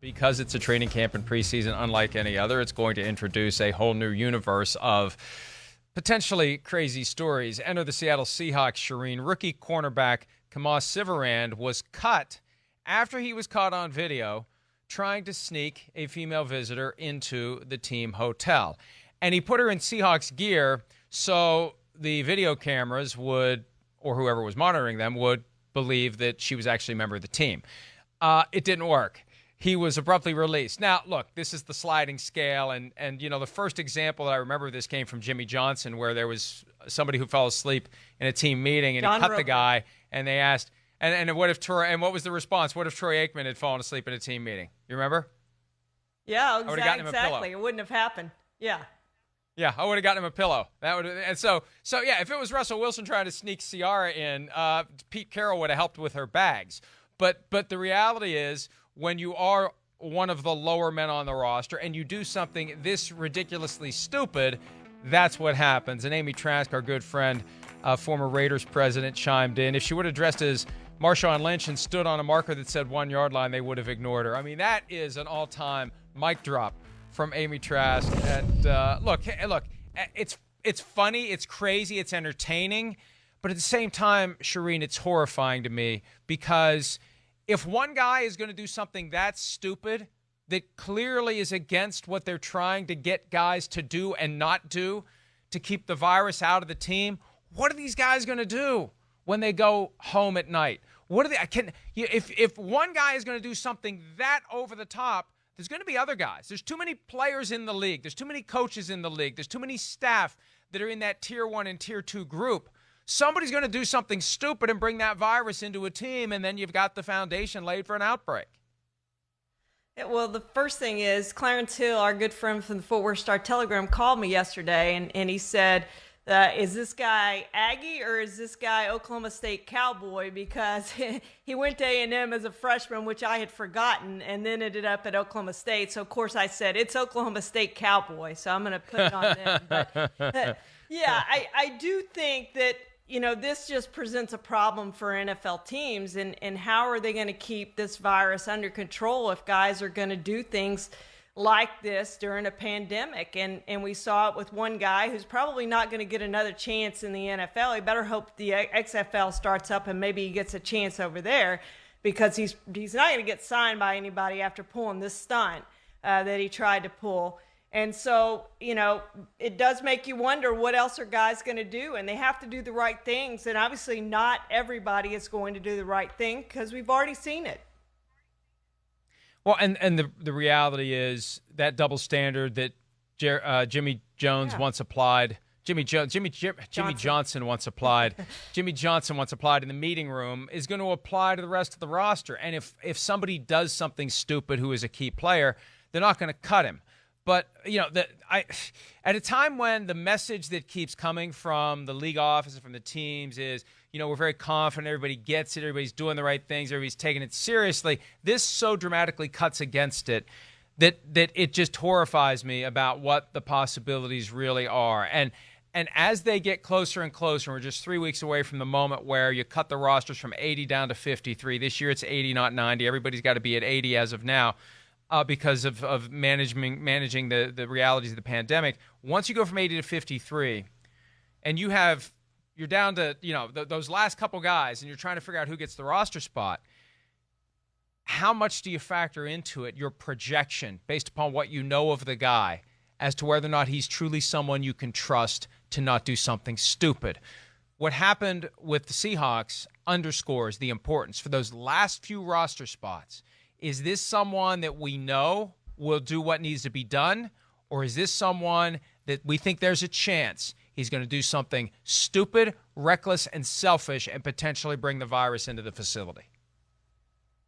Because it's a training camp in preseason, unlike any other, it's going to introduce a whole new universe of potentially crazy stories. Enter the Seattle Seahawks, Shireen. Rookie cornerback Kemah Siverand was cut after he was caught on video trying to sneak a female visitor into the team hotel. And he put her in Seahawks gear so the video cameras would, or whoever was monitoring them, would believe that she was actually a member of the team. It didn't work. He was abruptly released. Now, look, this is the sliding scale, and the first example that I remember of this came from Jimmy Johnson, where there was somebody who fell asleep in a team meeting, and he cut the guy, and they asked, and what if Troy, and what was the response? What if Troy Aikman had fallen asleep in a team meeting? You remember? Yeah, exactly. It wouldn't have happened. Yeah. Yeah, I would have gotten him a pillow. So yeah, if it was Russell Wilson trying to sneak Ciara in, Pete Carroll would have helped with her bags. But the reality is, when you are one of the lower men on the roster and you do something this ridiculously stupid, that's what happens. And Amy Trask, our good friend, former Raiders president, chimed in. If she would have dressed as Marshawn Lynch and stood on a marker that said 1 yard line, they would have ignored her. I mean, that is an all-time mic drop from Amy Trask. And look, it's funny, it's crazy, it's entertaining, but at the same time, Shireen, it's horrifying to me because if one guy is going to do something that stupid that clearly is against what they're trying to get guys to do and not do to keep the virus out of the team, what are these guys going to do when they go home at night? What are they? If one guy is going to do something that over the top, there's going to be other guys. There's too many players in the league. There's too many coaches in the league. There's too many staff that are in that tier 1 and tier 2 group. Somebody's going to do something stupid and bring that virus into a team, and then you've got the foundation laid for an outbreak. Yeah, well, the first thing is Clarence Hill, our good friend from the Fort Worth Star-Telegram, called me yesterday, and he said, is this guy Aggie or is this guy Oklahoma State Cowboy? Because he went to A&M as a freshman, which I had forgotten, and then ended up at Oklahoma State. So, of course, I said, it's Oklahoma State Cowboy, so I'm going to put it on them. But, yeah, I do think that, this just presents a problem for NFL teams, and how are they going to keep this virus under control if guys are going to do things like this during a pandemic? And we saw it with one guy who's probably not going to get another chance in the NFL. He better hope the XFL starts up and maybe he gets a chance over there, because he's not going to get signed by anybody after pulling this stunt that he tried to pull. And so, it does make you wonder, what else are guys going to do? And they have to do the right things. And obviously not everybody is going to do the right thing, because we've already seen it. Well, and the reality is that double standard that Jimmy Jones once applied. Jimmy Johnson once applied. Jimmy Johnson once applied in the meeting room is going to apply to the rest of the roster. And if somebody does something stupid who is a key player, they're not going to cut him. But, at a time when the message that keeps coming from the league office and from the teams is, we're very confident, everybody gets it, everybody's doing the right things, everybody's taking it seriously, this so dramatically cuts against it that it just horrifies me about what the possibilities really are. And as they get closer and closer, we're just 3 weeks away from the moment where you cut the rosters from 80 down to 53. This year it's 80, not 90. Everybody's got to be at 80 as of now. Because of managing the realities of the pandemic. Once you go from 80 to 53, and you're down to those last couple guys, and you're trying to figure out who gets the roster spot, how much do you factor into it, your projection based upon what you know of the guy, as to whether or not he's truly someone you can trust to not do something stupid? What happened with the Seahawks underscores the importance for those last few roster spots. Is this someone that we know will do what needs to be done, or is this someone that we think there's a chance he's going to do something stupid, reckless, and selfish and potentially bring the virus into the facility?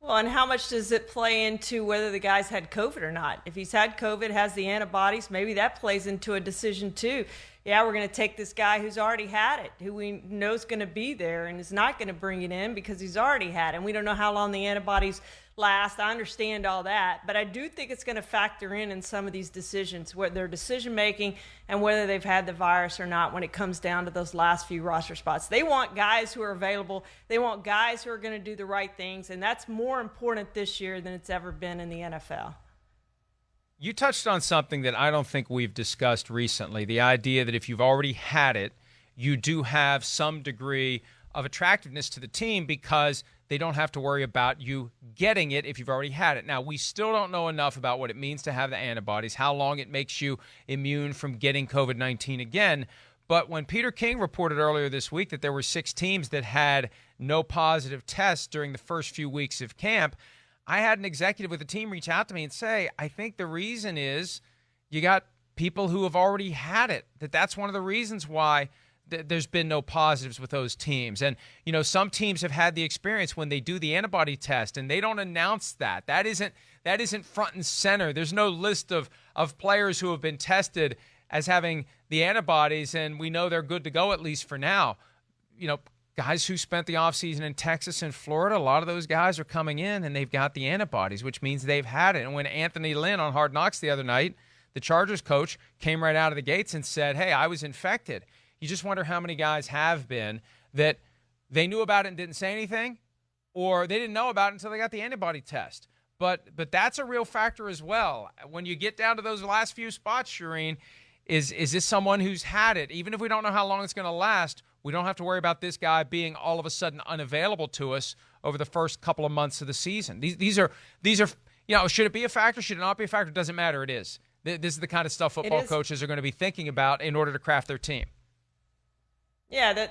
Well, and how much does it play into whether the guy's had COVID or not? If he's had COVID, has the antibodies, maybe that plays into a decision too. yeah, we're going to take this guy who's already had it, who we know is going to be there and is not going to bring it in because he's already had it. And we don't know how long the antibodies last. I understand all that, but I do think it's going to factor in some of these decisions, where their decision making and whether they've had the virus or not when it comes down to those last few roster spots. They want guys who are available. They want guys who are going to do the right things, and that's more important this year than it's ever been in the NFL. You touched on something that I don't think we've discussed recently, the idea that if you've already had it, you do have some degree of attractiveness to the team because they don't have to worry about you getting it if you've already had it. Now, we still don't know enough about what it means to have the antibodies, how long it makes you immune from getting COVID-19 again. But when Peter King reported earlier this week that there were 6 teams that had no positive tests during the first few weeks of camp, I had an executive with the team reach out to me and say, I think the reason is you got people who have already had it, that's one of the reasons why there's been no positives with those teams. And, you know, some teams have had the experience when they do the antibody test and they don't announce that. That isn't front and center. There's no list of players who have been tested as having the antibodies, and we know they're good to go at least for now. You know, guys who spent the offseason in Texas and Florida, a lot of those guys are coming in and they've got the antibodies, which means they've had it. And when Anthony Lynn on Hard Knocks the other night, the Chargers coach, came right out of the gates and said, hey, I was infected. You just wonder how many guys have been that they knew about it and didn't say anything, or they didn't know about it until they got the antibody test. But that's a real factor as well. When you get down to those last few spots, Shireen, is this someone who's had it? Even if we don't know how long it's going to last, we don't have to worry about this guy being all of a sudden unavailable to us over the first couple of months of the season. These are, you know, should it be a factor? Should it not be a factor? It doesn't matter. It is. This is the kind of stuff football coaches are going to be thinking about in order to craft their team. Yeah,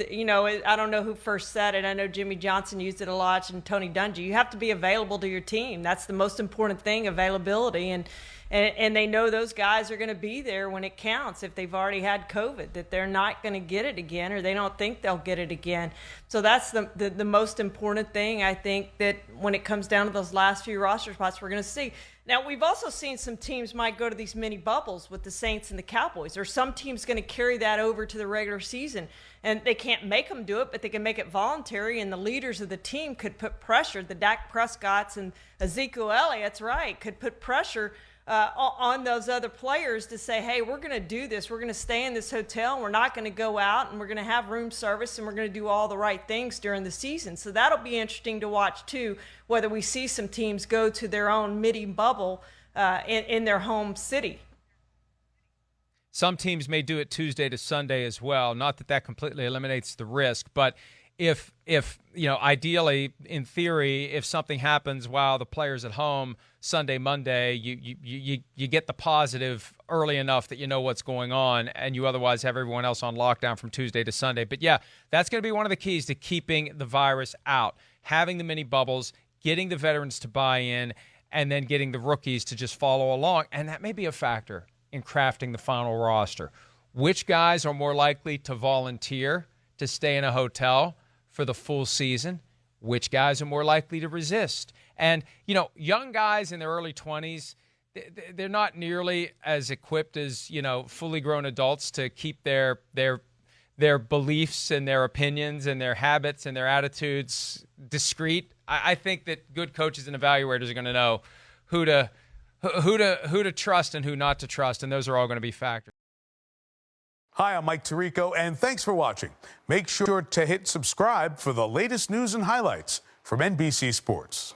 you know, I don't know who first said it. I know Jimmy Johnson used it a lot, and Tony Dungy. You have to be available to your team. That's the most important thing, availability. And they know those guys are going to be there when it counts if they've already had COVID, that they're not going to get it again, or they don't think they'll get it again. So that's the most important thing, I think, that when it comes down to those last few roster spots we're going to see. Now, we've also seen some teams might go to these mini bubbles with the Saints and the Cowboys, or some teams going to carry that over to the regular season. And they can't make them do it, but they can make it voluntary, and the leaders of the team could put pressure. The Dak Prescotts and Ezekiel Elliott's could put pressure on those other players to say, hey, we're going to do this. We're going to stay in this hotel, and we're not going to go out, and we're going to have room service, and we're going to do all the right things during the season. So that'll be interesting to watch, too, whether we see some teams go to their own mini bubble in their home city. Some teams may do it Tuesday to Sunday as well. Not that completely eliminates the risk, but if you know, ideally, in theory, if something happens while the player's at home Sunday, Monday, you get the positive early enough that you know what's going on, and you otherwise have everyone else on lockdown from Tuesday to Sunday. But yeah, that's going to be one of the keys to keeping the virus out, having the mini bubbles, getting the veterans to buy in, and then getting the rookies to just follow along. And that may be a factor in crafting the final roster. Which guys are more likely to volunteer to stay in a hotel for the full season? Which guys are more likely to resist? And, you know, young guys in their early 20s, they're not nearly as equipped as, you know, fully grown adults to keep their beliefs and their opinions and their habits and their attitudes discreet. I think that good coaches and evaluators are going to know who to trust and who not to trust, and those are all going to be factors. Hi, I'm Mike Tirico, and thanks for watching. Make sure to hit subscribe for the latest news and highlights from NBC Sports.